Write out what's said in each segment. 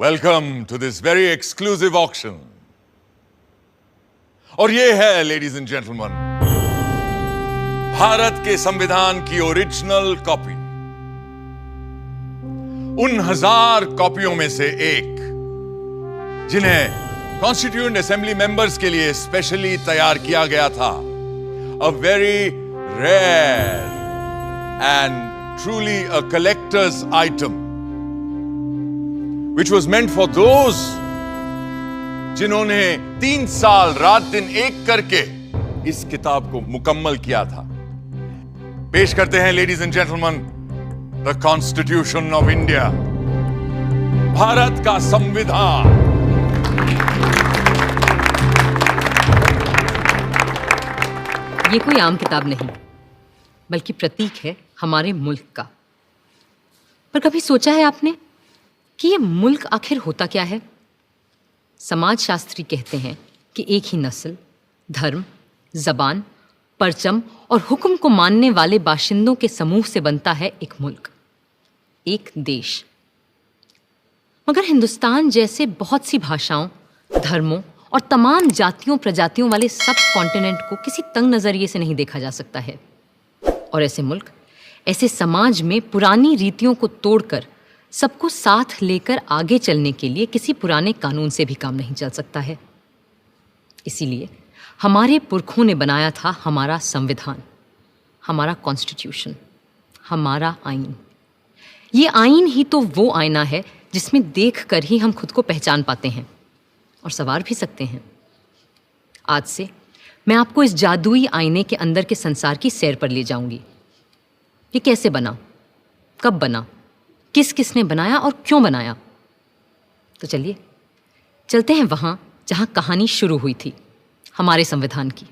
Welcome to this very exclusive auction. और ये है, ladies and gentlemen, भारत के संविधान की ओरिजिनल कॉपी। उन 1000 कॉपियों में से एक जिन्हें कॉन्स्टिट्यूएंट असेंबली मेंबर्स के लिए स्पेशली तैयार किया गया था। A very rare and truly a collector's item, which was meant for those जिन्होंने 3 साल रात दिन एक करके इस किताब को मुकम्मल किया था। पेश करते हैं ladies and gentleman, the constitution of India, Bharat का संविधान। ये कोई आम किताब नहीं, बल्कि प्रतीक है हमारे मुल्क का। पर कभी सोचा है आपने कि ये मुल्क आखिर होता क्या है? समाजशास्त्री कहते हैं कि एक ही नस्ल, धर्म, जबान, परचम और हुक्म को मानने वाले बाशिंदों के समूह से बनता है एक मुल्क, एक देश। मगर हिंदुस्तान जैसे बहुत सी भाषाओं, धर्मों और तमाम जातियों प्रजातियों वाले सब कॉन्टिनेंट को किसी तंग नजरिए से नहीं देखा जा सकता है। और ऐसे मुल्क, ऐसे समाज में पुरानी रीतियों को तोड़कर सबको साथ लेकर आगे चलने के लिए किसी पुराने कानून से भी काम नहीं चल सकता है। इसीलिए हमारे पुरखों ने बनाया था हमारा संविधान, हमारा कॉन्स्टिट्यूशन, हमारा आईन। ये आईन ही तो वो आईना है जिसमें देखकर ही हम खुद को पहचान पाते हैं और संवार भी सकते हैं। आज से मैं आपको इस जादुई आईने के अंदर के संसार की सैर पर ले जाऊंगी। ये कैसे बना, कब बना, किस किसने बनाया और क्यों बनाया? तो चलिए चलते हैं वहां जहां कहानी शुरू हुई थी, हमारे संविधान की।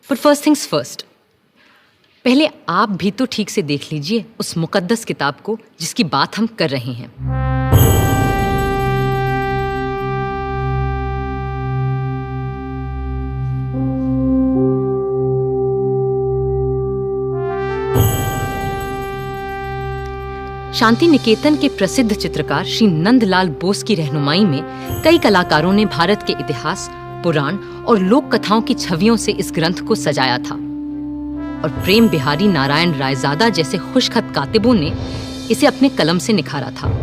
पर फर्स्ट थिंग्स फर्स्ट, पहले आप भी तो ठीक से देख लीजिए उस मुकद्दस किताब को जिसकी बात हम कर रहे हैं। शांति निकेतन के प्रसिद्ध चित्रकार श्री नंदलाल बोस की रहनुमाई में कई कलाकारों ने भारत के इतिहास, पुराण और लोक कथाओं की छवियों से इस ग्रंथ को सजाया था। और प्रेम बिहारी नारायण रायजादा जैसे खुशखत कातिबों ने इसे अपने कलम से निखारा था।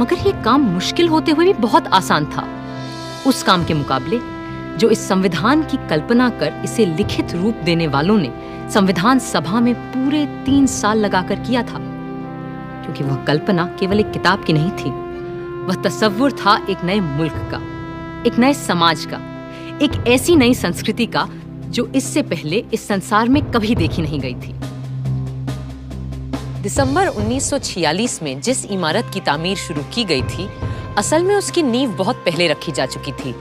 मगर ये काम मुश्किल होते हुए भी बहुत आसान था उस काम के मुकाबले जो इस संविधान की कल्पना कर इसे लिखित रूप देने वालों ने संविधान सभा में पूरे 3 साल लगाकर किया था। क्योंकि वह कल्पना केवल एक किताब की नहीं थी, वह तसव्वुर था एक नए मुल्क का, एक नए समाज का, एक ऐसी नई संस्कृति का जो इससे पहले इस संसार में कभी देखी नहीं गई थी। दिसंबर 1946 में जिस इमारत की तामीर शुरू की गई थी, असल में उसकी नींव बहुत पहले रखी जा चुकी थी।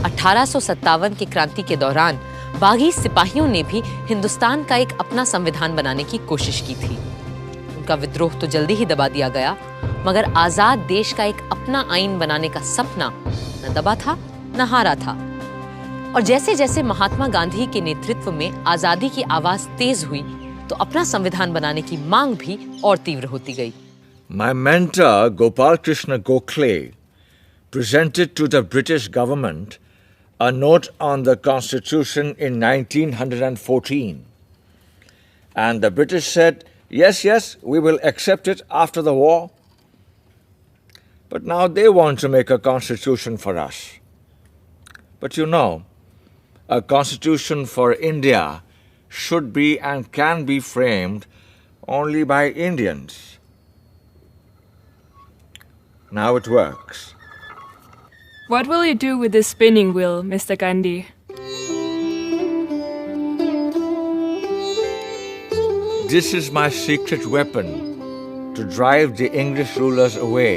1857 की क्रांति के दौरान बागी सिपाहियों ने भी हिंदुस्तान का एक अपना संविधान बनाने की कोशिश की थी। उनका विद्रोह तो जल्दी ही दबा दिया गया, मगर आजाद देश का एक अपना आईन बनाने का सपना न दबा था न हारा था। और जैसे जैसे महात्मा गांधी के नेतृत्व में आजादी की आवाज तेज हुई, तो अपना संविधान बनाने की मांग भी और तीव्र होती गई। My mentor Gopal Krishna Gokhale presented to the British government a note on the Constitution in 1914, and the British said, yes, we will accept it after the war. But now they want to make a constitution for us. But you know, a constitution for India should be and can be framed only by Indians. Now it works. What will you do with this spinning wheel, Mr. Gandhi? This is my secret weapon to drive the English rulers away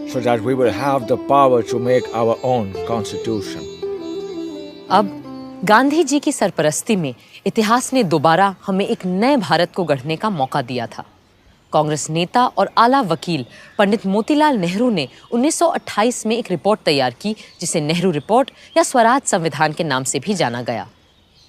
so that we will have the power to make our own constitution. अब गांधी जी की सरपरस्ती में इतिहास ने दोबारा हमें एक नए भारत को गढ़ने का मौका दिया था। कांग्रेस नेता और आला वकील पंडित मोतीलाल नेहरू ने 1928 में एक रिपोर्ट तैयार की जिसे नेहरू रिपोर्ट या स्वराज संविधान के नाम से भी जाना गया।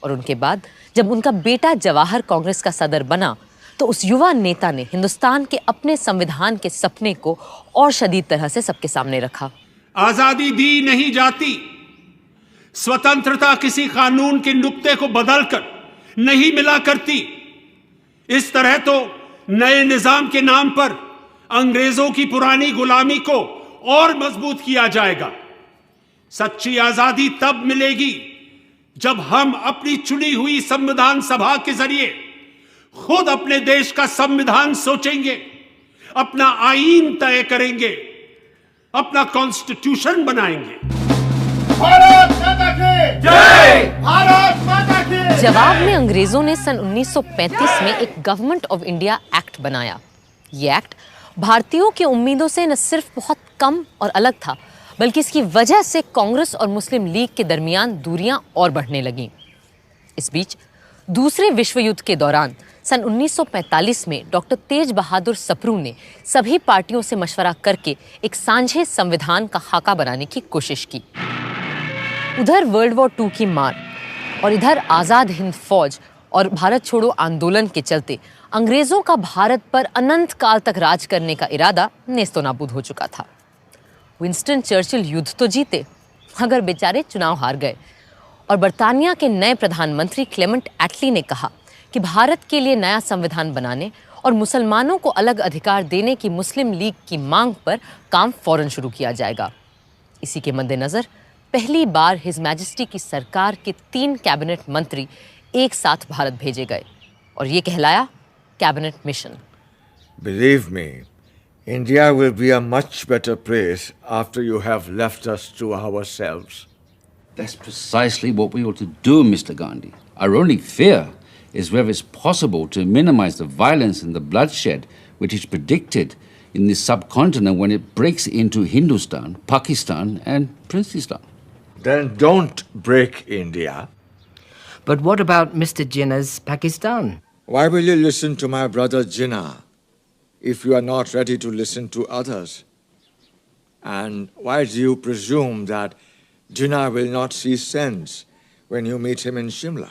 और उनके बाद जब उनका बेटा जवाहर कांग्रेस का सदर बना तो उस युवा नेता ने हिंदुस्तान के अपने संविधान के सपने को और शदीद तरह से सबके सामने रखा। आजादी दी नहीं जाती, स्वतंत्रता किसी कानून के नुक्ते को बदलकर नहीं मिला करती। इस तरह तो नए निजाम के नाम पर अंग्रेजों की पुरानी गुलामी को और मजबूत किया जाएगा। सच्ची आजादी तब मिलेगी जब हम अपनी चुनी हुई संविधान सभा के जरिए खुद अपने देश का संविधान सोचेंगे, अपना आईन तय करेंगे, अपना कॉन्स्टिट्यूशन बनाएंगे। भारत माता की जय! भारत माता की जय! जवाब में अंग्रेजों ने सन 1935 में एक गवर्नमेंट ऑफ इंडिया एक्ट बनाया। ये एक्ट भारतीयों की उम्मीदों से न सिर्फ बहुत कम और अलग था, बल्कि इसकी वजह से कांग्रेस और मुस्लिम लीग के दरमियान दूरियां और बढ़ने लगीं। इस बीच दूसरे विश्व युद्ध के दौरान सन 1945 में डॉक्टर तेज बहादुर सप्रू ने सभी पार्टियों से मशवरा करके एक सांझे संविधान का खाका बनाने की कोशिश की। उधर वर्ल्ड वॉर II की मार और इधर आज़ाद हिंद फौज और भारत छोड़ो आंदोलन के चलते अंग्रेजों का भारत पर अनंत काल तक राज करने का इरादा नेस्तो नाबूद हो चुका था। विंस्टन चर्चिल युद्ध तो जीते, मगर बेचारे चुनाव हार गए और बर्तानिया के नए प्रधानमंत्री क्लेमेंट एटली ने कहा कि भारत के लिए नया संविधान बनाने और मुसलमानों को अलग अधिकार देने की मुस्लिम लीग की मांग पर काम फौरन शुरू किया जाएगा। इसी के मद्देनजर पहली बार हिज मैजेस्टी की सरकार के 3 कैबिनेट मंत्री एक साथ भारत भेजे गए और ये कहलाया cabinet mission. Believe me, India will be a much better place after you have left us to ourselves. That's precisely what we ought to do, Mr. Gandhi. Our only fear is whether it's possible to minimize the violence and the bloodshed which is predicted in this subcontinent when it breaks into Hindustan, Pakistan, and Princeton. Then don't break India. But what about Mr. Jinnah's Pakistan? Why will you listen to my brother Jinnah if you are not ready to listen to others? And why do you presume that Jinnah will not see sense when you meet him in Shimla?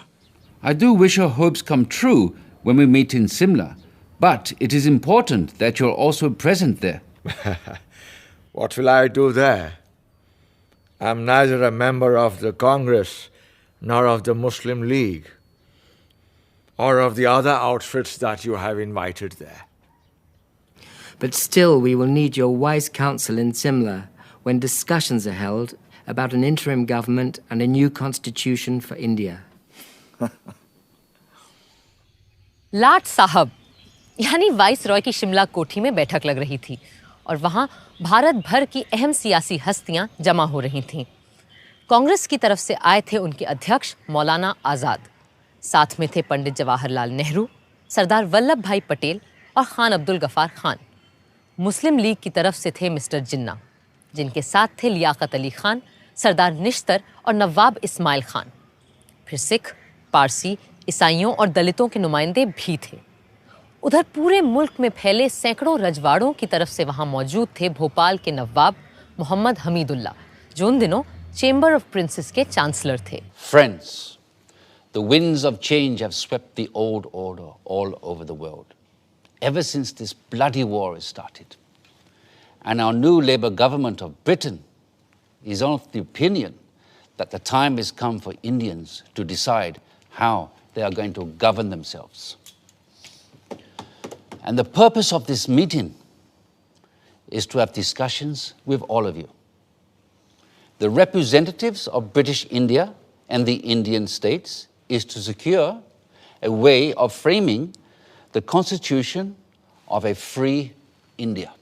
I do wish our hopes come true when we meet in Simla, but it is important that you're also present there. What will I do there? I'm neither a member of the Congress nor of the Muslim League or of the other outfits that you have invited there. But still, we will need your wise counsel in Simla when discussions are held about an interim government and a new constitution for India. लाट साहब यानी vice Roy की शिमला कोठी में बैठक लग रही थी और वहां भारत भर की अहम सियासी हस्तियां जमा हो रही थीं। कांग्रेस की तरफ से आए थे उनके अध्यक्ष मौलाना आज़ाद, साथ में थे पंडित जवाहरलाल नेहरू, सरदार वल्लभ भाई पटेल और खान अब्दुल गफार खान। मुस्लिम लीग की तरफ से थे मिस्टर जिन्ना, जिनके साथ थे लियाकत अली खान, सरदार निश्तर और नवाब इस्माइल खान। फिर सिख, पारसी, ईसाइयों और दलितों के नुमाइंदे भी थे। उधर पूरे मुल्क में फैले सैकड़ों रजवाड़ों की तरफ से वहां मौजूद थे भोपाल के नवाब मोहम्मद हमीदुल्ला, जो उन दिनों चेंबर ऑफ प्रिंसेस के चांसलर थे। Friends, the winds of change have swept the old order all over the world, ever since this bloody war has started. And our new Labour government of Britain is of the opinion that the time has come for Indians to decide how they are going to govern themselves. And the purpose of this meeting is to have discussions with all of you, the representatives of British India and the Indian states, is to secure a way of framing the constitution of a free India.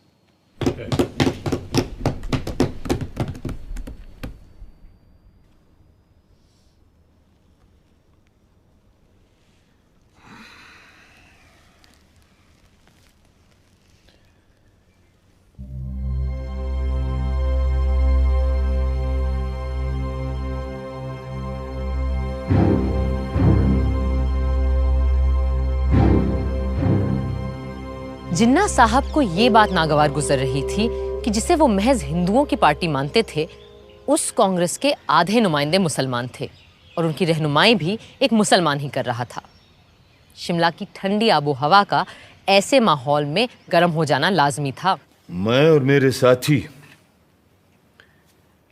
जिन्ना साहब को ये बात नागवार गुजर रही थी कि जिसे वो महज हिंदुओं की पार्टी मानते थे, उस कांग्रेस के आधे नुमाइंदे मुसलमान थे और उनकी रहनुमाई भी एक मुसलमान ही कर रहा था। शिमला की ठंडी आबो हवा का ऐसे माहौल में गर्म हो जाना लाजमी था। मैं और मेरे साथी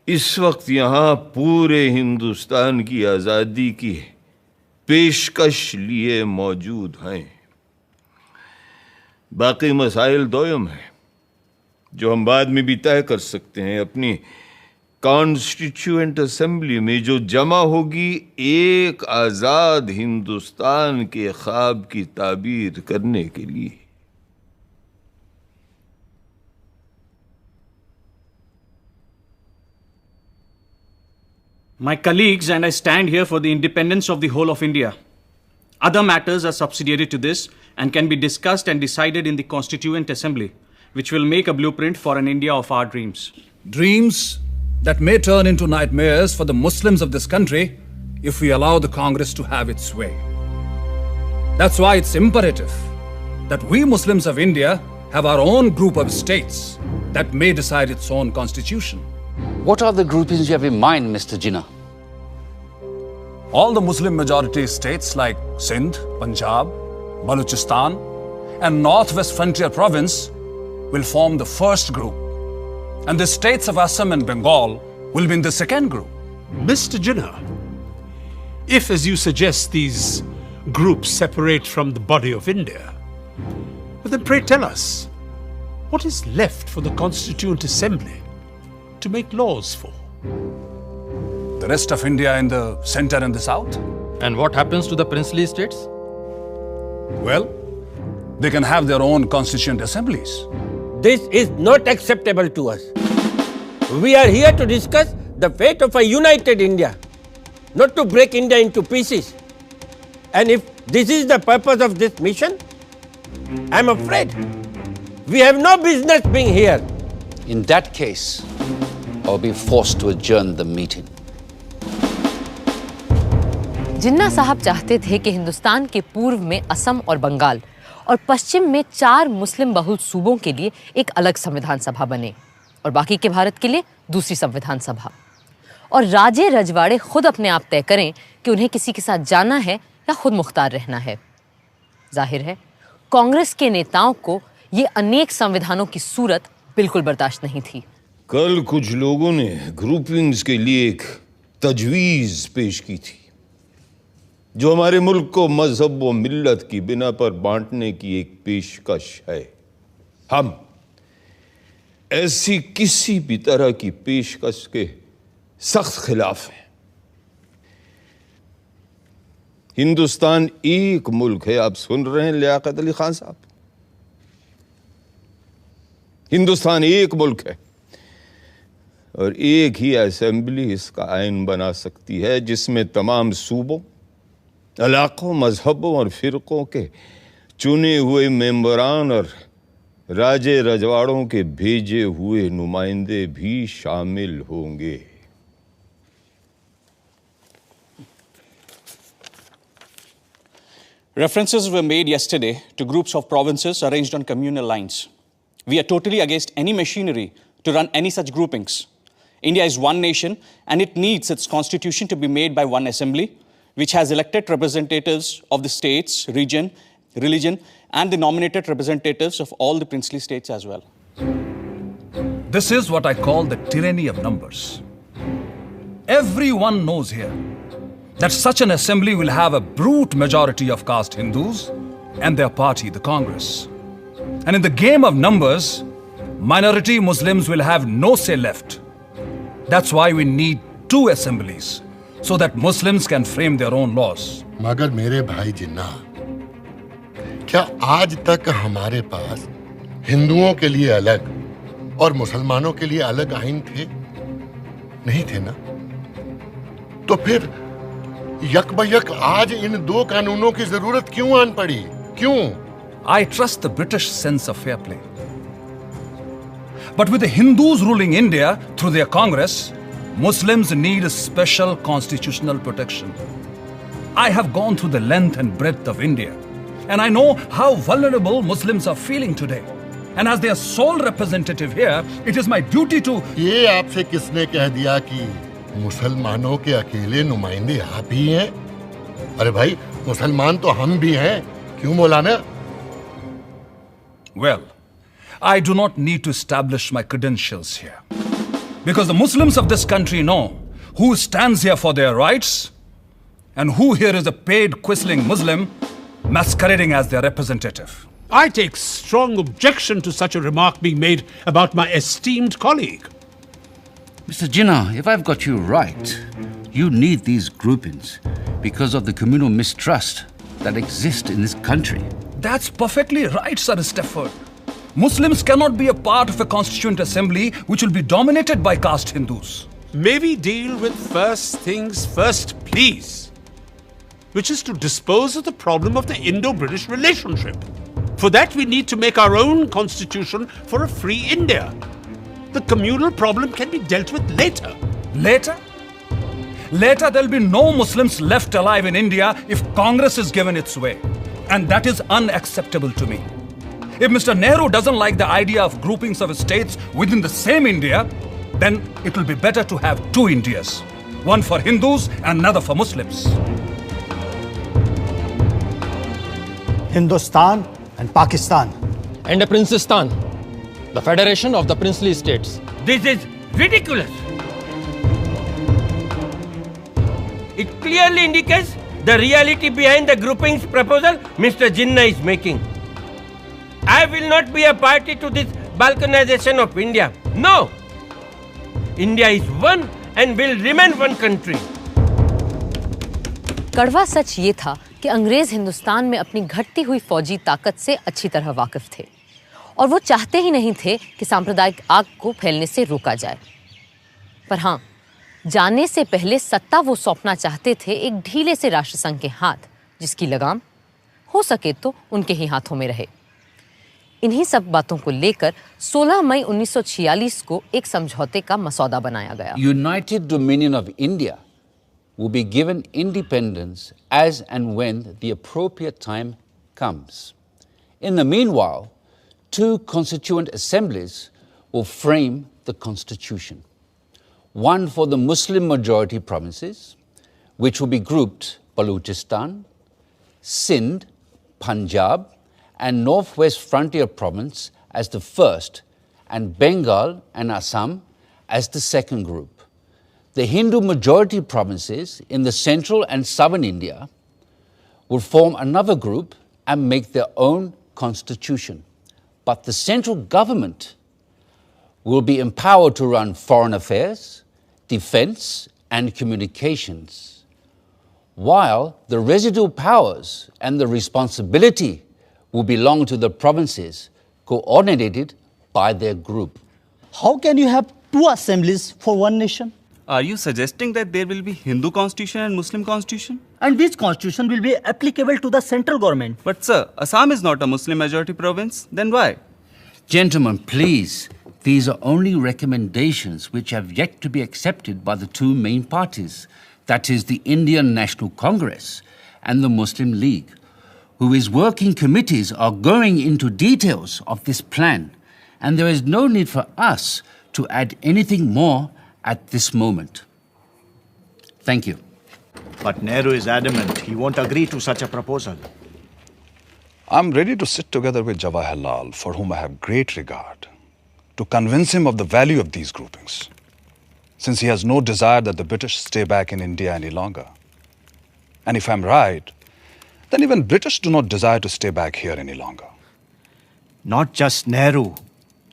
इस वक्त यहाँ पूरे हिंदुस्तान की आज़ादी की पेशकश लिए मौजूद हैं। बाकी मसाइल दोयम हैं जो हम बाद में भी तय कर सकते हैं। अपनी कॉन्स्टिट्यूएंट असेंबली में जो जमा होगी एक आज़ाद हिंदुस्तान के ख्वाब की ताबीर करने के लिए। My colleagues and I stand here for the independence of the whole of India. Other matters are subsidiary to this and can be discussed and decided in the Constituent Assembly, which will make a blueprint for an India of our dreams. Dreams that may turn into nightmares for the Muslims of this country if we allow the Congress to have its way. That's why it's imperative that we Muslims of India have our own group of states that may decide its own constitution. What are the groupings you have in mind, Mr. Jinnah? All the Muslim majority states like Sindh, Punjab, Balochistan, and Northwest Frontier Province will form the first group. And the states of Assam and Bengal will be in the second group. Mr. Jinnah, if, as you suggest, these groups separate from the body of India, then pray tell us, what is left for the Constituent Assembly to make laws for? The rest of India in the center and the south? And what happens to the princely states? Well, they can have their own constituent assemblies. This is not acceptable to us. We are here to discuss the fate of a united India, not to break India into pieces. And if this is the purpose of this mission, I'm afraid we have no business being here. In that case, I'll be forced to adjourn the meeting. जिन्ना साहब चाहते थे कि हिंदुस्तान के पूर्व में असम और बंगाल और पश्चिम में 4 मुस्लिम बहुल सूबों के लिए एक अलग संविधान सभा बने और बाकी के भारत के लिए दूसरी संविधान सभा, और राजे रजवाड़े खुद अपने आप तय करें कि उन्हें किसी के साथ जाना है या खुद मुख्तार रहना है। जाहिर है कांग्रेस के नेताओं को ये अनेक संविधानों की सूरत बिल्कुल बर्दाश्त नहीं थी। कल कुछ लोगों ने ग्रुपिंग्स के लिए एक तजवीज़ पेश की थी जो हमारे मुल्क को मजहब व मिल्लत की बिना पर बांटने की एक पेशकश है। हम ऐसी किसी भी तरह की पेशकश के सख्त खिलाफ हैं। हिंदुस्तान एक मुल्क है, आप सुन रहे हैं लियाकत अली खान साहब, हिंदुस्तान एक मुल्क है और एक ही असेंबली इसका आइन बना सकती है जिसमें तमाम सूबों, इलाकों, मजहबों और फिरकों के चुने हुए मेंबरान और राजे रजवाड़ों के भेजे हुए नुमाइंदे भी शामिल होंगे। References were made yesterday to groups of provinces arranged on communal lines. We are totally against any machinery to run any such groupings. India is one nation and it needs its constitution to be made by one assembly, which has elected representatives of the states, region, religion, and the nominated representatives of all the princely states as well. This is what I call the tyranny of numbers. Everyone knows here that such an assembly will have a brute majority of caste Hindus and their party, the Congress. And in the game of numbers, minority Muslims will have no say left. That's why we need 2 assemblies, so that Muslims can frame their own laws. मगर मेरे भाई जिन्ना, क्या आज तक हमारे पास हिंदुओं के लिए अलग और मुसलमानों के लिए अलग आइन थे? नहीं थे ना? तो फिर यकबयक आज इन 2 कानूनों की जरूरत क्यों आन पड़ी? क्यों? I trust the British sense of fair play. But with the Hindus ruling India through their Congress, Muslims need a special constitutional protection. I have gone through the length and breadth of India And I know how vulnerable Muslims are feeling today. And as their sole representative here, it is my duty to... ये आपसे किसने कह दिया कि मुसलमानों के अकेले नुमाइंदे आप ही हैं? अरे भाई, मुसलमान तो हम भी हैं, क्यों मौलाना? Well, I do not need to establish my credentials here. Because the Muslims of this country know who stands here for their rights and who here is a paid quisling Muslim masquerading as their representative. I take strong objection to such a remark being made about my esteemed colleague. Mr. Jinnah, if I've got you right, you need these groupings because of the communal mistrust that exists in this country. That's perfectly right, Sir Stafford. Muslims cannot be a part of a constituent assembly which will be dominated by caste Hindus. May we deal with first things first, please, which is to dispose of the problem of the Indo-British relationship. For that, we need to make our own constitution for a free India. The communal problem can be dealt with later. Later? Later, there'll be no Muslims left alive in India if Congress is given its way. And that is unacceptable to me. If Mr. Nehru doesn't like the idea of groupings of states within the same India, then it will be better to have two Indias. One for Hindus and another for Muslims. Hindustan and Pakistan. And a Princestan, the federation of the princely states. This is ridiculous. It clearly indicates the reality behind the groupings proposal Mr. Jinnah is making. I will not be a party to this balkanization of India. No! India is one and will remain one country. कड़वा सच ये था कि अंग्रेज हिंदुस्तान में अपनी घटती हुई फौजी ताकत से अच्छी तरह वाकिफ थे और वो चाहते ही नहीं थे कि सांप्रदायिक आग को फैलने से रोका जाए। पर हाँ, जाने से पहले सत्ता वो सौंपना चाहते थे एक ढीले से राष्ट्रसंघ के हाथ, जिसकी लगाम हो सके तो उनके ही हाथों में रहे। इन्हीं सब बातों को लेकर 16 मई 1946 को एक समझौते का मसौदा बनाया गया। United Dominion of India will be given independence as and when the appropriate time comes. In the meanwhile, two constituent assemblies will frame the constitution. One for the Muslim majority provinces, which will be grouped Balochistan, Sindh, Punjab, and Northwest Frontier Province as the first, and Bengal and Assam as the second group. The Hindu majority provinces in the central and southern India will form another group and make their own constitution. But the central government will be empowered to run foreign affairs, defense, and communications, while the residual powers and the responsibility will belong to the provinces coordinated by their group. How can you have two assemblies for one nation? Are you suggesting that there will be Hindu constitution and Muslim constitution? And which constitution will be applicable to the central government? But sir, Assam is not a Muslim majority province. Then why? Gentlemen, please, these are only recommendations which have yet to be accepted by the two main parties, that is the Indian National Congress and the Muslim League, whose working committees are going into details of this plan, and there is no need for us to add anything more at this moment. Thank you. But Nehru is adamant he won't agree to such a proposal. I'm ready to sit together with Jawaharlal, for whom I have great regard, to convince him of the value of these groupings, since he has no desire that the British stay back in India any longer. And if I'm right, then even British do not desire to stay back here any longer. Not just Nehru.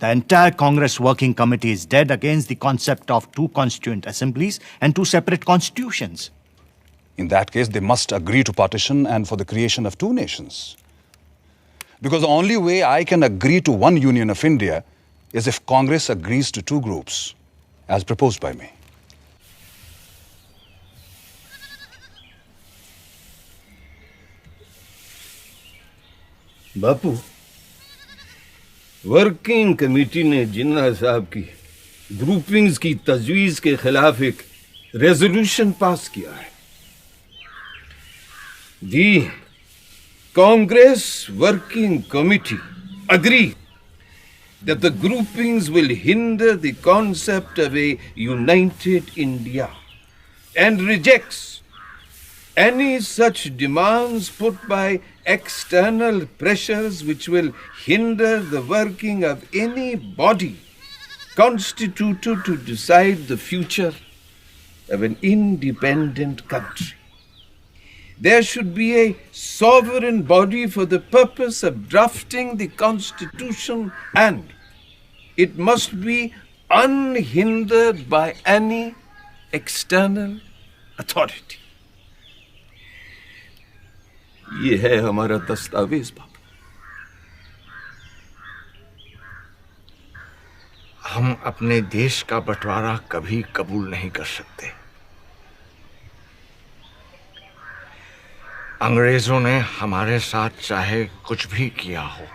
The entire Congress Working Committee is dead against the concept of two constituent assemblies and two separate constitutions. In that case, they must agree to partition and for the creation of two nations. Because the only way I can agree to one union of India is if Congress agrees to two groups, as proposed by me. Bapu, working committee ने जिन्ना साहब की groupings की तजवीज के खिलाफ एक resolution pass किया है। The Congress Working Committee agree that the groupings will hinder the concept of a united India and rejects any such demands put by external pressures which will hinder the working of any body constituted to decide the future of an independent country. There should be a sovereign body for the purpose of drafting the Constitution, and it must be unhindered by any external authority. ये है हमारा दस्तावेज बाबा। हम अपने देश का बंटवारा कभी कबूल नहीं कर सकते। अंग्रेजों ने हमारे साथ चाहे कुछ भी किया हो,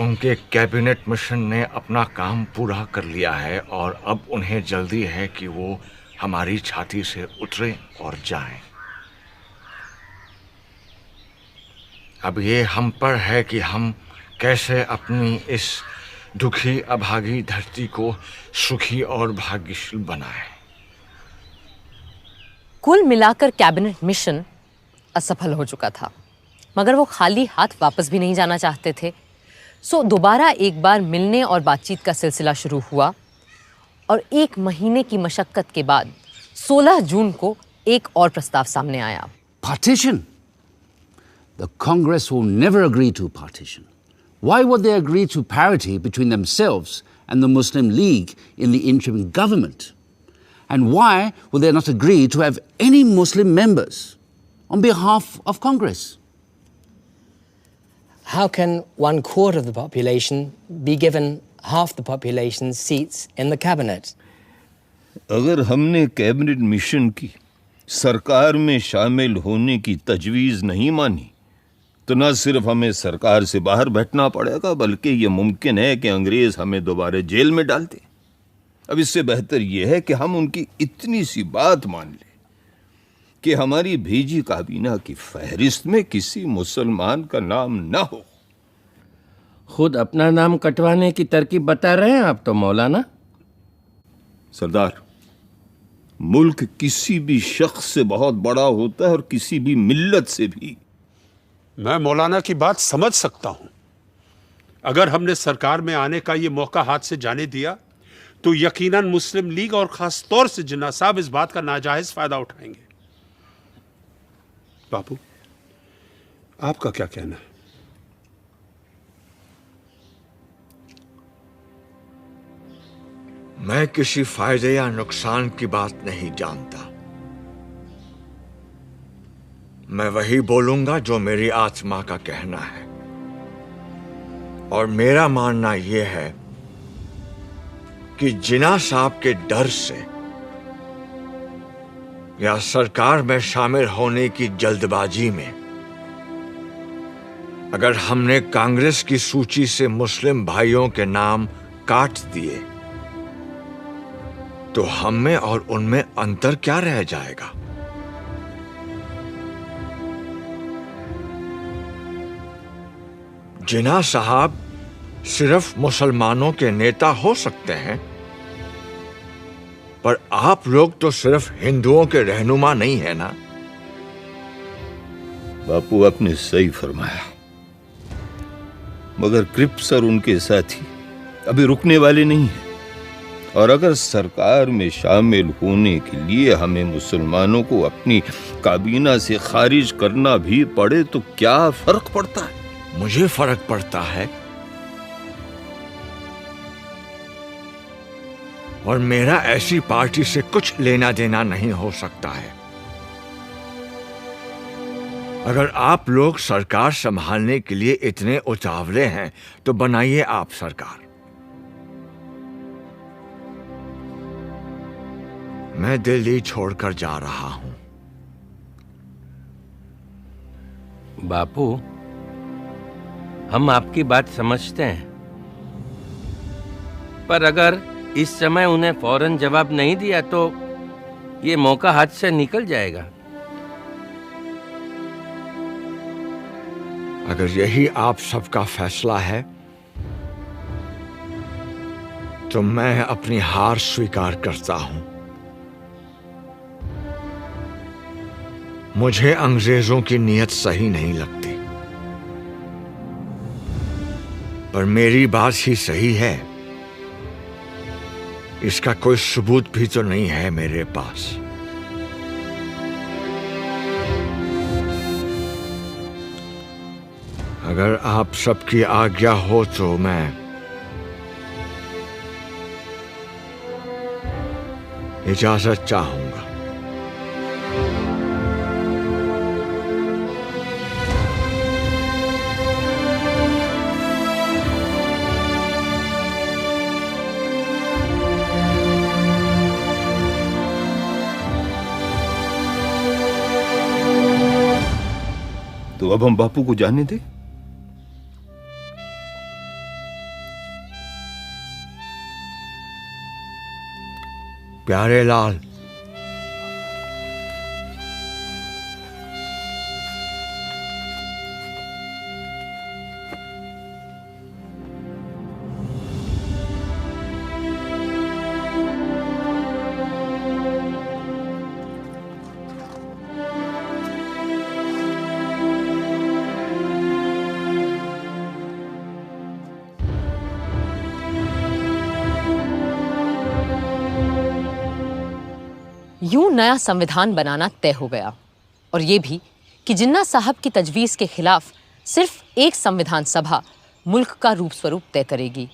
उनके कैबिनेट मिशन ने अपना काम पूरा कर लिया है और अब उन्हें जल्दी है कि वो हमारी छाती से उतरें और जाएं। अब ये हम पर है कि हम कैसे अपनी इस दुखी अभागी धरती को सुखी और भाग्यशील बनाएं। कुल मिलाकर कैबिनेट मिशन असफल हो चुका था, मगर वो खाली हाथ वापस भी नहीं जाना चाहते थे। सो दोबारा एक बार मिलने और बातचीत का सिलसिला शुरू हुआ और 1 महीने की मशक्कत के बाद 16 जून को एक और प्रस्ताव सामने आया। Partition? The Congress will never agree to partition. Why would they agree to parity between themselves and the Muslim League in the interim government? And why would they not agree to have any Muslim members on behalf of Congress? How can 1/4 of the population be given half the population's seats in the cabinet? अगर हमने cabinet mission की सरकार में शामिल होने की तजवीज़ नहीं मानी तो न सिर्फ हमें सरकार से बाहर बैठना पड़ेगा, बल्कि ये मुमकिन है कि अंग्रेज हमें दोबारा जेल में डाल दें। अब इससे बेहतर यह है कि हम उनकी इतनी सी बात मान लें कि हमारी भेजी काबीना की फहरिस्त में किसी मुसलमान का नाम न हो। खुद अपना नाम कटवाने की तरकीब बता रहे हैं आप तो मौलाना। सरदार, मुल्क किसी भी शख्स से बहुत बड़ा होता है और किसी भी मिल्लत से भी। मैं मौलाना की बात समझ सकता हूं। अगर हमने सरकार में आने का ये मौका हाथ से जाने दिया तो यकीनन मुस्लिम लीग और खास तौर से जिन्ना साहब इस बात का नाजायज फायदा उठाएंगे। बापू, आपका क्या कहना है? मैं किसी फायदे या नुकसान की बात नहीं जानता। मैं वही बोलूंगा जो मेरी आत्मा का कहना है, और मेरा मानना यह है कि जिन्ना साहब के डर से या सरकार में शामिल होने की जल्दबाजी में अगर हमने कांग्रेस की सूची से मुस्लिम भाइयों के नाम काट दिए तो हम में और उनमें अंतर क्या रह जाएगा? जिन्ना साहब सिर्फ मुसलमानों के नेता हो सकते हैं, पर आप लोग तो सिर्फ हिंदुओं के रहनुमा नहीं है ना? बापू, आपने सही फरमाया, मगर क्रिप्स और उनके साथी अभी रुकने वाले नहीं हैं, और अगर सरकार में शामिल होने के लिए हमें मुसलमानों को अपनी काबीना से खारिज करना भी पड़े तो क्या फर्क पड़ता है? मुझे फर्क पड़ता है, और मेरा ऐसी पार्टी से कुछ लेना देना नहीं हो सकता है। अगर आप लोग सरकार संभालने के लिए इतने उतावले हैं तो बनाइए आप सरकार। मैं दिल्ली छोड़कर जा रहा हूं। बापू, हम आपकी बात समझते हैं, पर अगर इस समय उन्हें फौरन जवाब नहीं दिया तो ये मौका हाथ से निकल जाएगा। अगर यही आप सबका फैसला है तो मैं अपनी हार स्वीकार करता हूं। मुझे अंग्रेजों की नीयत सही नहीं लगती, पर मेरी बात ही सही है, इसका कोई सबूत भी तो नहीं है मेरे पास। अगर आप सबकी आज्ञा हो तो मैं इजाजत चाहूंगा। तो अब हम बापू को जाने दे। प्यारे लाल, यूं नया संविधान बनाना तय हो गया, और ये भी कि जिन्ना साहब की तजवीज़ के खिलाफ सिर्फ एक संविधान सभा मुल्क का रूप स्वरूप तय करेगी।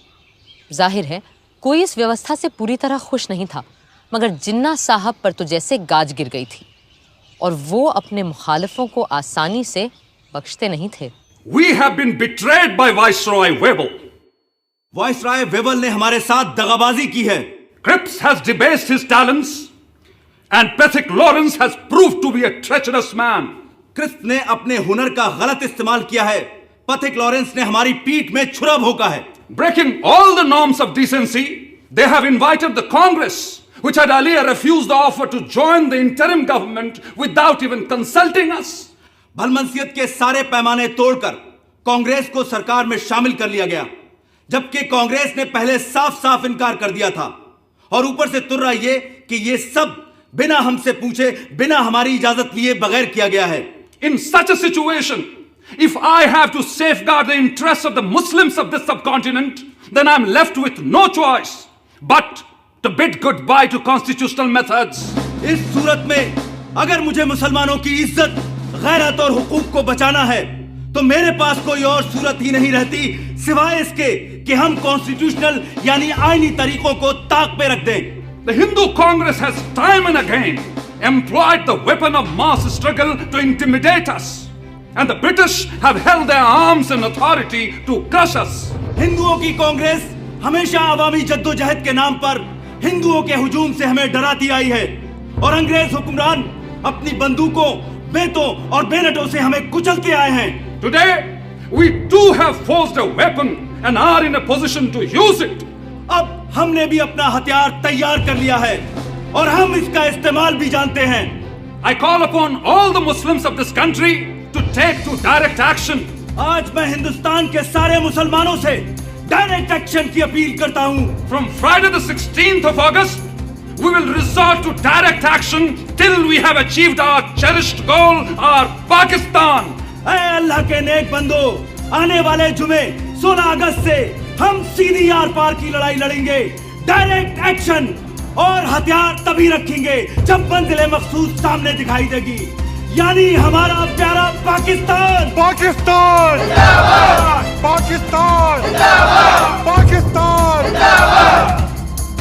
जाहिर है कोई इस व्यवस्था से पूरी तरह खुश नहीं था, मगर जिन्ना साहब पर तो जैसे गाज गिर गई थी, और वो अपने मुखालिफों को आसानी से बख्शते नहीं थे। We have been betrayed by Viceroy Webble. Viceroy Wavell ने हमारे साथ दगाबाजी की है। Cripps has debased his talents, and Pethick Lawrence has proved to be a treacherous man. Cripps ने अपने हुनर का गलत इस्तेमाल किया है। पैथिक लॉरेंस ने हमारी पीठ में छुरा भोंका है। Breaking all the norms of decency, they have invited the Congress, which had earlier refused the offer to join the interim government without even consulting us. भलमनसियत के सारे पैमाने तोड़कर कांग्रेस को सरकार में शामिल कर लिया गया, जबकि कांग्रेस ने पहले साफ साफ इनकार कर दिया था। और ऊपर से तुर्रा ये कि ये सब बिना हमसे पूछे, बिना हमारी इजाजत लिए बगैर किया गया है। In such a situation, if I have to safeguard the interests of the Muslims of this subcontinent, then I'm left with no choice but to bid goodbye to constitutional methods. इस सूरत में अगर मुझे मुसलमानों की इज्जत, गैरत और हुकूक को बचाना है, तो मेरे पास कोई और सूरत ही नहीं रहती सिवाय इसके कि हम कॉन्स्टिट्यूशनल यानी आईनी तरीकों को ताक पे रख दें। The Hindu Congress has time and again employed the weapon of mass struggle to intimidate us, and the British have held their arms and authority to crush us. हिंदुओं की कांग्रेस हमेशा अवामी जद्दोजहद के नाम पर हिंदुओं के हुजूम से हमें डराती आई है, और अंग्रेज हुक्मरान अपनी बंदूकों, बेतों और बेनटों से हमें कुचल के आए हैं। Today, we too have forged a weapon and are in a position to use it. अब हमने भी अपना हथियार तैयार कर लिया है और हम इसका इस्तेमाल भी जानते हैं। I call upon all the Muslims of this country to take to direct action. आज मैं हिंदुस्तान के सारे मुसलमानों से डायरेक्ट एक्शन की अपील करता हूँ। From Friday the 16th of August, we will resort to direct action till we have achieved our cherished goal, our Pakistan. ऐ अल्लाह के नेक बंदो, आने वाले जुमे 16 अगस्त से हम सीधी आर पार की लड़ाई लड़ेंगे। डायरेक्ट एक्शन और हथियार तभी रखेंगे जब मंजिल मखसूस सामने दिखाई देगी, यानी हमारा प्यारा पाकिस्तान। पाकिस्तान पाकिस्तान पाकिस्तान।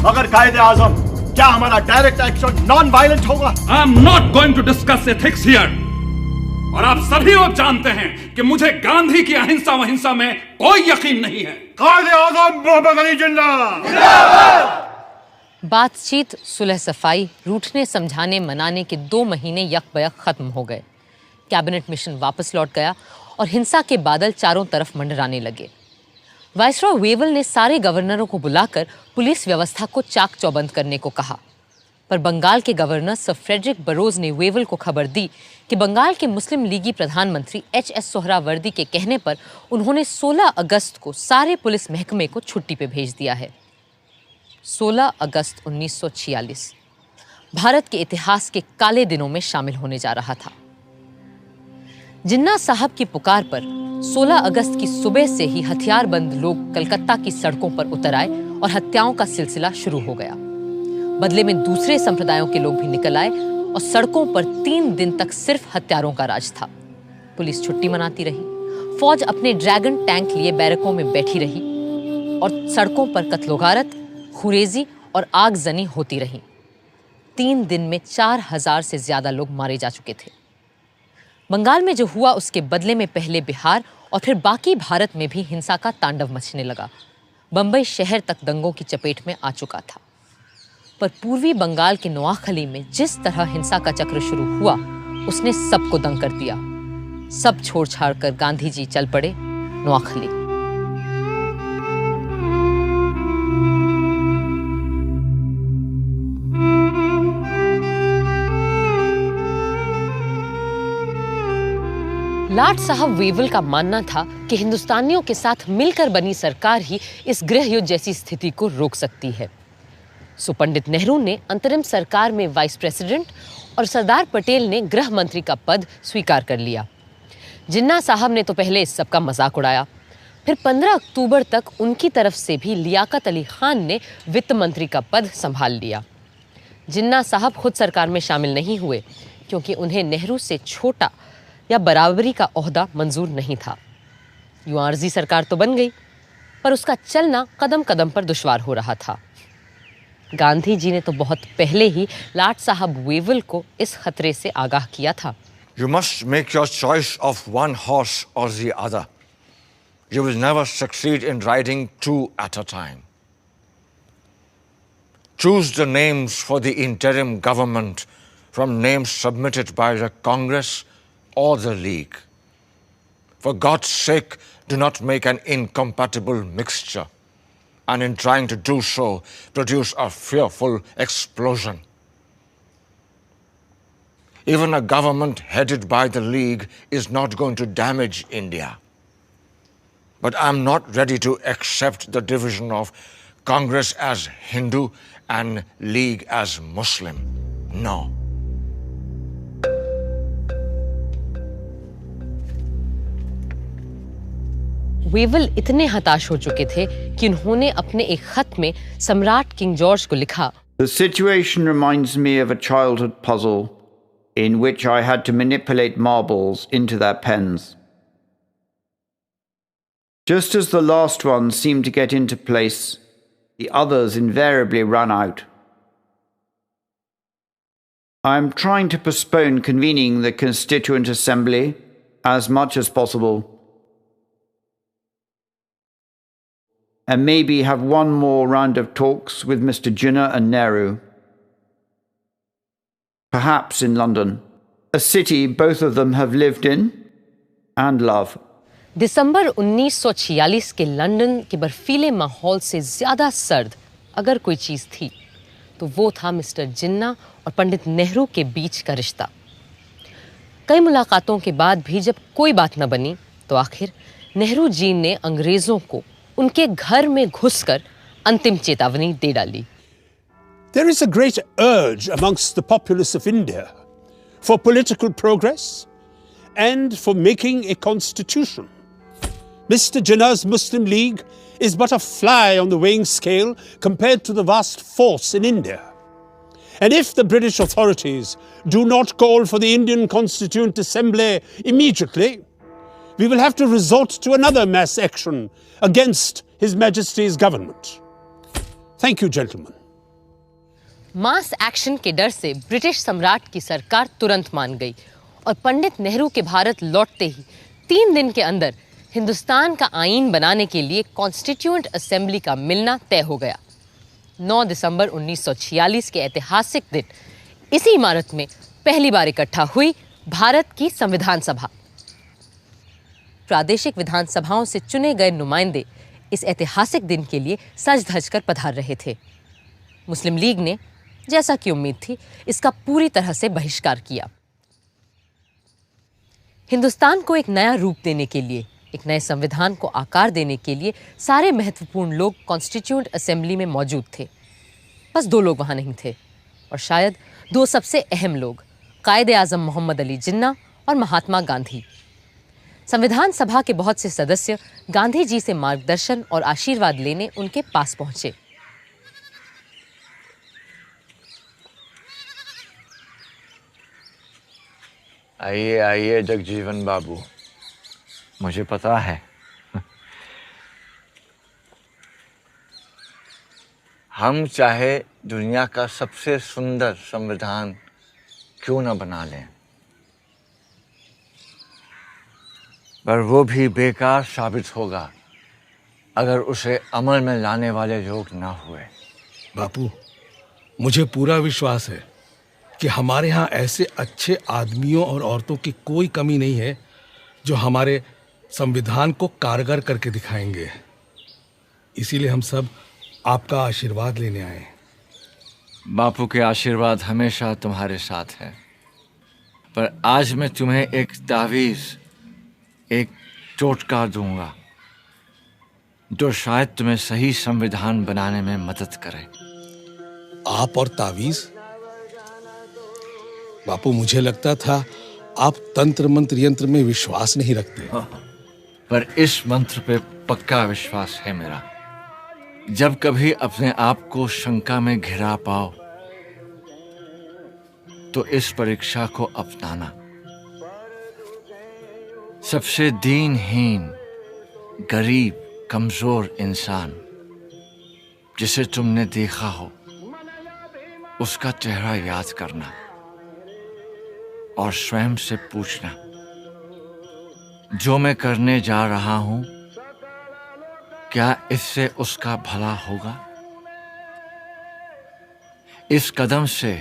मगर कायदे आजम, क्या हमारा डायरेक्ट एक्शन नॉन वायलेंट होगा? I am not going to discuss ethics here. और आप सभी लोग जानते हैं कि मुझे गांधी की अहिंसा वहिंसा में कोई यकीन नहीं है। कायदे आजम मोहम्मद अली जिन्ना। बातचीत, सुलह सफाई, रूठने समझाने मनाने के 2 महीने यकबयक खत्म हो गए। कैबिनेट मिशन वापस लौट गया और हिंसा के बादल चारों तरफ मंडराने लगे। वाइसरॉय वेवल ने सारे गवर्नरों को बुलाकर पुलिस व्यवस्था को चाक चौबंद करने को कहा। पर बंगाल के गवर्नर सर फ्रेडरिक बरोज ने वेवल को खबर दी कि बंगाल के मुस्लिम लीगी प्रधानमंत्री एच.एस. सोहरावर्दी के कहने पर उन्होंने 16 अगस्त को सारे पुलिस महकमे को छुट्टी पे भेज दिया है। 16 अगस्त 1946 भारत के इतिहास के काले दिनों में शामिल होने जा रहा था। जिन्ना साहब की पुकार पर 16 अगस्त की सुबह से ही हथियारबंद लोग कलकत्ता की सड़कों पर उतर आए और हत्याओं का सिलसिला शुरू हो गया। बदले में दूसरे संप्रदायों के लोग भी निकल आए और सड़कों पर 3 दिन तक सिर्फ हत्यारों का राज था। पुलिस छुट्टी मनाती रही, फौज अपने ड्रैगन टैंक लिए बैरकों में बैठी रही और सड़कों पर कत्लोगारत, खुरेजी और आगजनी होती रही। 3 दिन में 4000 से ज्यादा लोग मारे जा चुके थे। बंगाल में जो हुआ उसके बदले में पहले बिहार और फिर बाकी भारत में भी हिंसा का तांडव मचने लगा। बंबई शहर तक दंगों की चपेट में आ चुका था। पर पूर्वी बंगाल के नोआखली में जिस तरह हिंसा का चक्र शुरू हुआ उसने सबको दंग कर दिया। सब छोड़ छाड़ कर गांधी जी चल पड़े नोआखली। लाट साहब वेवल का मानना था कि हिंदुस्तानियों के साथ मिलकर बनी सरकार ही इस गृह युद्ध जैसी स्थिति को रोक सकती है। सो पंडित नेहरू ने अंतरिम सरकार में वाइस प्रेसिडेंट और सरदार पटेल ने गृह मंत्री का पद स्वीकार कर लिया। जिन्ना साहब ने तो पहले इस सब का मजाक उड़ाया, फिर 15 अक्टूबर तक उनकी तरफ से भी लियाकत अली खान ने वित्त मंत्री का पद संभाल लिया। जिन्ना साहब खुद सरकार में शामिल नहीं हुए क्योंकि उन्हें नेहरू से छोटा या बराबरी का ओहदा मंजूर नहीं था। यूं आर्जी सरकार तो बन गई, पर उसका चलना कदम कदम पर दुश्वार हो रहा था। गांधी जी ने तो बहुत पहले ही लाट साहब वेवल को इस खतरे से आगाह किया था। You must make your choice of one horse or the other. You will never succeed in riding 2 at a time. Choose the names for the interim government from names submitted by the Congress or the League. For God's sake, do not make an incompatible mixture, and in trying to do so, produce a fearful explosion. Even a government headed by the League is not going to damage India. But I'm not ready to accept the division of Congress as Hindu and League as Muslim. No. Wavell इतने हताश हो चुके थे कि उन्होंने अपने एक खत में सम्राट किंग जॉर्ज को लिखा, The situation reminds me of a childhood puzzle in which I had to manipulate marbles into their pens. Just as the last one seemed to get into place, the others invariably run out. I am trying to postpone convening the Constituent Assembly as much as possible, and maybe have one more round of talks with Mr. Jinnah and Nehru. Perhaps in London, a city both of them have lived in and love. दिसंबर 1946 के London के बर्फीले माहौल से ज्यादा सर्द अगर कोई चीज थी तो वो था मिस्टर जिन्ना और पंडित नेहरू के बीच का रिश्ता। कई मुलाकातों के बाद भी जब कोई बात न बनी तो आखिर नेहरू जी ने अंग्रेजों को उनके घर में घुसकर अंतिम चेतावनी दे डाली। There is a great urge amongst the populace of India for political progress and for making a constitution. Mr. Jinnah's Muslim League is but a fly on the weighing scale compared to the vast force in India. And if the British authorities do not call for the Indian Constituent Assembly immediately, we will have to resort to another mass action against His Majesty's government. Thank you, gentlemen. Mass action के डर से British सम्राट की सरकार तुरंत मान गई और पंडित नेहरू के भारत लौटते ही 3 दिन के अंदर हिंदुस्तान का आईन बनाने के लिए कॉन्स्टिट्यूएंट असेंबली का मिलना तय हो गया। 9 दिसंबर 1946 के ऐतिहासिक दिन इसी इमारत में पहली बार इकट्ठा हुई भारत की संविधान सभा। प्रादेशिक विधानसभाओं से चुने गए नुमाइंदे इस ऐतिहासिक दिन के लिए सज धज कर पधार रहे थे। मुस्लिम लीग ने जैसा कि उम्मीद थी, इसका पूरी तरह से बहिष्कार किया। हिंदुस्तान को एक नया रूप देने के लिए, एक नए संविधान को आकार देने के लिए सारे महत्वपूर्ण लोग कॉन्स्टिट्यूएंट असेंबली में मौजूद थे। बस 2 लोग वहां नहीं थे, और शायद 2 सबसे अहम लोग, कायदे आजम मोहम्मद अली जिन्ना और महात्मा गांधी। संविधान सभा के बहुत से सदस्य गांधी जी से मार्गदर्शन और आशीर्वाद लेने उनके पास पहुंचे। आइए आइए जगजीवन बाबू, मुझे पता है हम चाहे दुनिया का सबसे सुंदर संविधान क्यों न बना लें, पर वो भी बेकार साबित होगा अगर उसे अमल में लाने वाले लोग ना हुए। बापू, मुझे पूरा विश्वास है कि हमारे यहाँ ऐसे अच्छे आदमियों और औरतों की कोई कमी नहीं है जो हमारे संविधान को कारगर करके दिखाएंगे। इसीलिए हम सब आपका आशीर्वाद लेने आए। बापू के आशीर्वाद हमेशा तुम्हारे साथ है, पर आज मैं तुम्हें एक तावीज़, एक टोटका दूंगा जो शायद तुम्हें सही संविधान बनाने में मदद करे। आप और तावीज़? बापू, मुझे लगता था आप तंत्र मंत्र यंत्र में विश्वास नहीं रखते। पर इस मंत्र पे पक्का विश्वास है मेरा। जब कभी अपने आप को शंका में घिरा पाओ तो इस परीक्षा को अपनाना। सबसे दीनहीन, गरीब, कमजोर इंसान जिसे तुमने देखा हो, उसका चेहरा याद करना और स्वयं से पूछना, जो मैं करने जा रहा हूं, क्या इससे उसका भला होगा? इस कदम से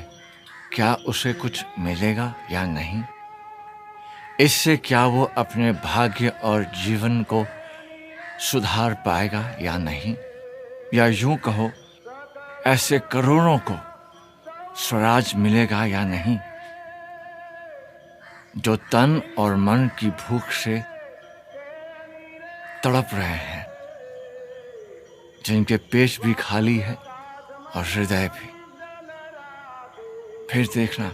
क्या उसे कुछ मिलेगा या नहीं? इससे क्या वो अपने भाग्य और जीवन को सुधार पाएगा या नहीं? या यूं कहो, ऐसे करोड़ों को स्वराज मिलेगा या नहीं जो तन और मन की भूख से तड़प रहे हैं, जिनके पेट भी खाली है और हृदय भी। फिर देखना,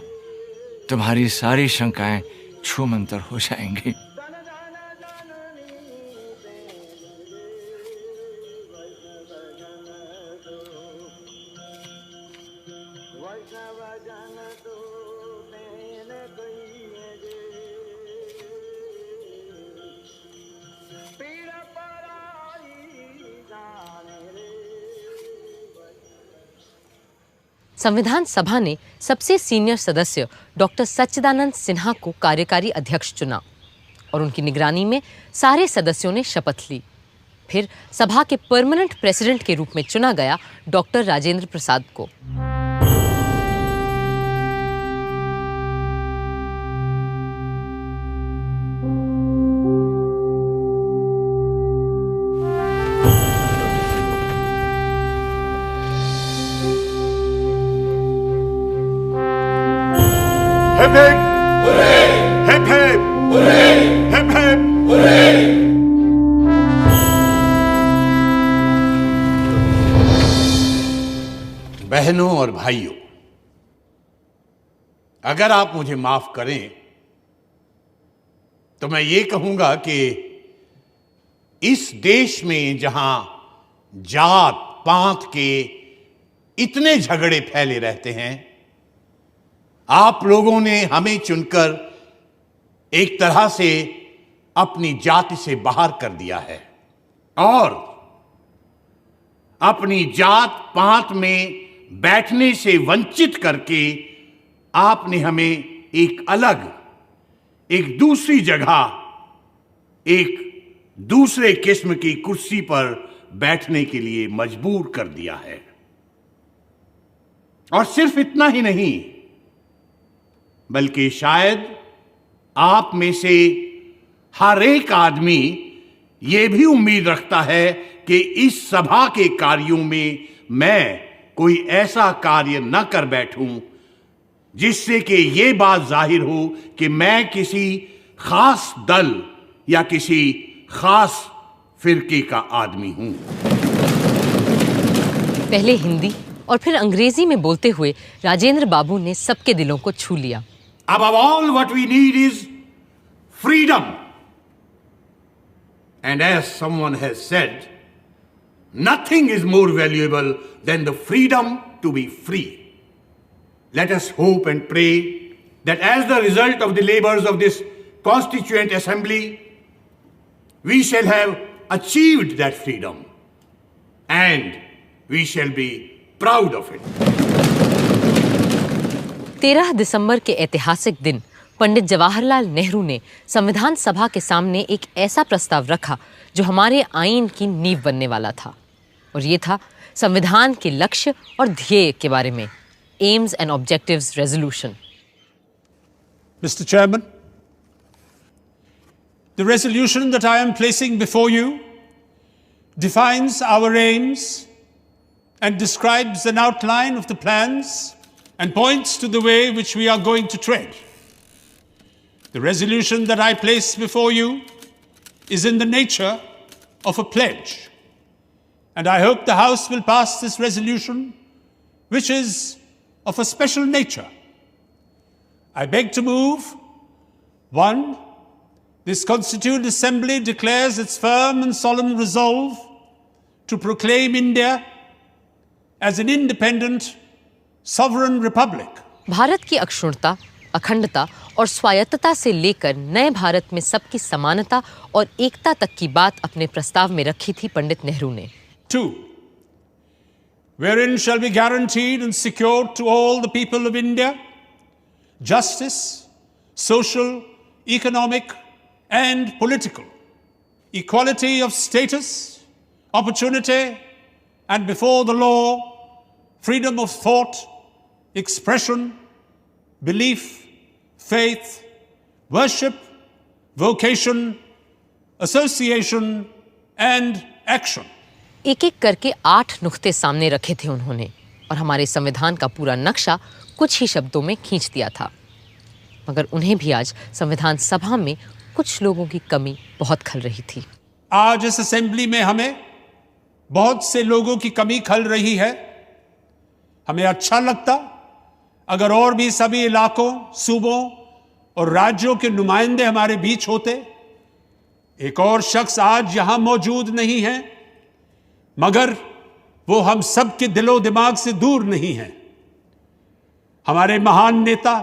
तुम्हारी सारी शंकाएं छूमंतर हो जाएंगी। संविधान सभा ने सबसे सीनियर सदस्य डॉक्टर सच्चिदानंद सिन्हा को कार्यकारी अध्यक्ष चुना और उनकी निगरानी में सारे सदस्यों ने शपथ ली। फिर सभा के परमानेंट प्रेसिडेंट के रूप में चुना गया डॉक्टर राजेंद्र प्रसाद को। Hip hip! Hooray! Hip hip! Hooray! Hip hip! Hooray! बहनों और भाइयों, अगर आप मुझे माफ करें तो मैं ये कहूंगा कि इस देश में जहां जात पात के इतने झगड़े फैले रहते हैं, आप लोगों ने हमें चुनकर एक तरह से अपनी जाति से बाहर कर दिया है और अपनी जात पात में बैठने से वंचित करके आपने हमें एक अलग, एक दूसरी जगह, एक दूसरे किस्म की कुर्सी पर बैठने के लिए मजबूर कर दिया है। और सिर्फ इतना ही नहीं, बल्कि शायद आप में से हर एक आदमी यह भी उम्मीद रखता है कि इस सभा के कार्यों में मैं कोई ऐसा कार्य न कर बैठूं जिससे कि ये बात जाहिर हो कि मैं किसी खास दल या किसी खास फिरके का आदमी हूं। पहले हिंदी और फिर अंग्रेजी में बोलते हुए राजेंद्र बाबू ने सबके दिलों को छू लिया। Above all, what we need is freedom. And as someone has said, nothing is more valuable than the freedom to be free. Let us hope and pray that as the result of the labors of this Constituent Assembly, we shall have achieved that freedom and we shall be proud of it. 13 दिसंबर के ऐतिहासिक दिन पंडित जवाहरलाल नेहरू ने संविधान सभा के सामने एक ऐसा प्रस्ताव रखा जो हमारे आईन की नींव बनने वाला था, और ये था संविधान के लक्ष्य और ध्येय के बारे में, AIIMS and objectives resolution. Mr. Chairman, the resolution that I am placing before you defines our aims and describes an outline of the plans and points to the way which we are going to tread. The resolution that I place before you is in the nature of a pledge, and I hope the House will pass this resolution, which is of a special nature. I beg to move, 1, this Constituent Assembly declares its firm and solemn resolve to proclaim India as an independent, sovereign republic. Bharat की अक्षुण्णता, अखंडता और स्वायत्तता से लेकर नए भारत में सबकी समानता और एकता तक की बात अपने प्रस्ताव में रखी थी पंडित नेहरू ने। 2, wherein shall be guaranteed and secured to all the people of India justice, social, economic, and political, equality of status, opportunity, and before the law, freedom of thought, expression, belief, faith, worship, vocation, association, and action. एक-एक करके 8 नुक्ते सामने रखे थे उन्होंने, और हमारे संविधान का पूरा नक्शा कुछ ही शब्दों में खींच दिया था। मगर उन्हें भी आज संविधान सभा में कुछ लोगों की कमी बहुत खल रही थी। आज इस असेंबली में हमें बहुत से लोगों की कमी खल रही है। हमें अच्छा लगता अगर और भी सभी इलाकों, सूबों और राज्यों के नुमाइंदे हमारे बीच होते। एक और शख्स आज यहां मौजूद नहीं है, मगर वो हम सब के दिलो दिमाग से दूर नहीं है। हमारे महान नेता,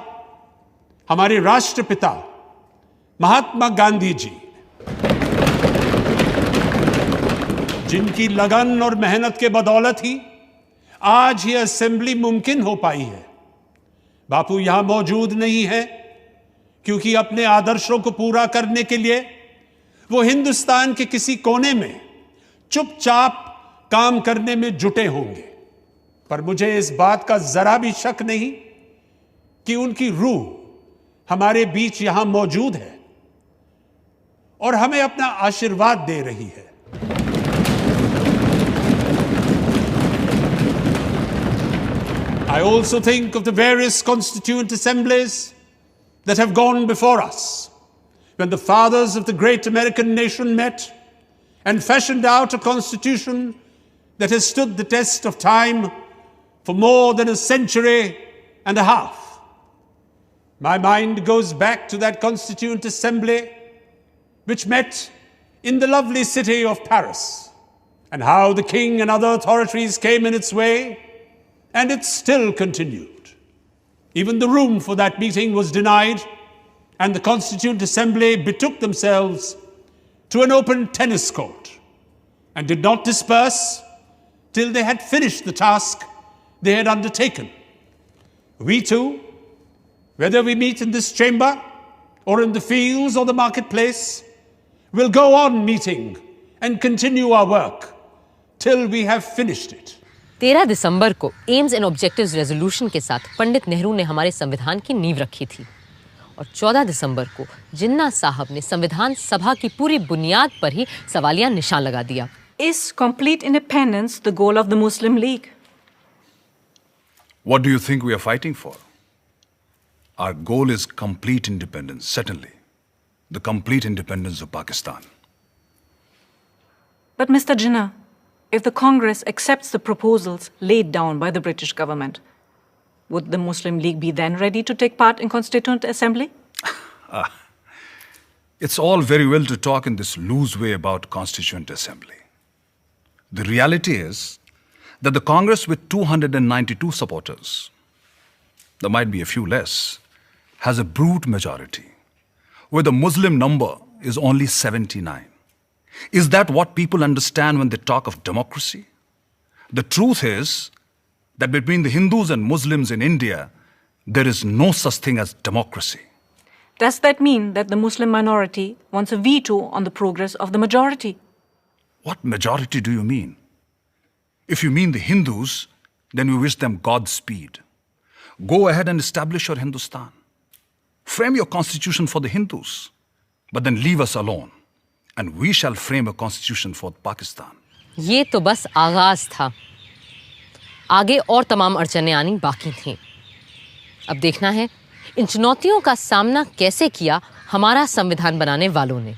हमारे राष्ट्रपिता महात्मा गांधी जी, जिनकी लगन और मेहनत के बदौलत ही आज ये असेंबली मुमकिन हो पाई है। बापू यहां मौजूद नहीं है क्योंकि अपने आदर्शों को पूरा करने के लिए वो हिंदुस्तान के किसी कोने में चुपचाप काम करने में जुटे होंगे। पर मुझे इस बात का जरा भी शक नहीं कि उनकी रूह हमारे बीच यहां मौजूद है और हमें अपना आशीर्वाद दे रही है। I also think of the various constituent assemblies that have gone before us, when the fathers of the great American nation met and fashioned out a constitution that has stood the test of time for more than a century and a half. My mind goes back to that Constituent Assembly which met in the lovely city of Paris, and how the king and other authorities came in its way, and it still continued. Even the room for that meeting was denied, and the Constituent Assembly betook themselves to an open tennis court and did not disperse till they had finished the task they had undertaken. We too, whether we meet in this chamber or in the fields or the marketplace, will go on meeting and continue our work till we have finished it. 13 दिसंबर को AIIMS and objectives resolution के साथ पंडित नेहरू ने हमारे संविधान की नींव रखी थी, और 14 दिसंबर को जिन्ना साहब ने संविधान सभा की पूरी बुनियाद पर ही सवालिया निशान लगा दिया। Is complete independence the goal of the Muslim League? What do you think we are fighting for? Our goal is complete independence, certainly. The complete independence of Pakistan. But Mr. Jinnah, if the Congress accepts the proposals laid down by the British government, would the Muslim League be then ready to take part in Constituent Assembly? It's all very well to talk in this loose way about Constituent Assembly. The reality is that the Congress with 292 supporters, there might be a few less, has a brute majority, where the Muslim number is only 79. Is that what people understand when they talk of democracy? The truth is that between the Hindus and Muslims in India, there is no such thing as democracy. Does that mean that the Muslim minority wants a veto on the progress of the majority? What majority do you mean? If you mean the Hindus, then we wish them Godspeed. Go ahead and establish your Hindustan. Frame your constitution for the Hindus, but then leave us alone, and we shall frame a constitution for Pakistan. ये तो बस आगाज था। आगे और तमाम अड़चनें आनी बाकी थीं। अब देखना है इन चुनौतियों का सामना कैसे किया हमारा संविधान बनाने वालों ने।